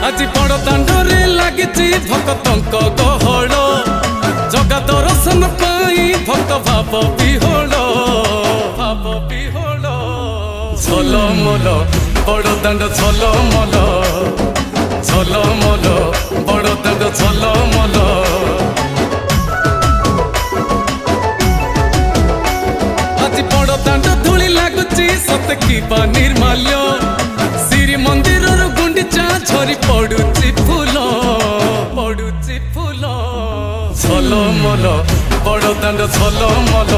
আজি বড় দাଣ୍ଡরে লাগিছি ভক্তଙ୍କ গহଳ জগা দর্শন পাই ভক্ত ভাব বিহଳ ঝলমল বড় দাণ্ড ঝলমল ঝলমল বড় দাণ্ড ঝলমল আজি বড় দাণ্ড ধূলি লাগুছি সতে কিবা নির্মাল্য শ্রী মন্দিরর গুন্ডিচা ঝরি পড়ুছি ফুল ঝলমল বড় দাণ্ড ঝলমল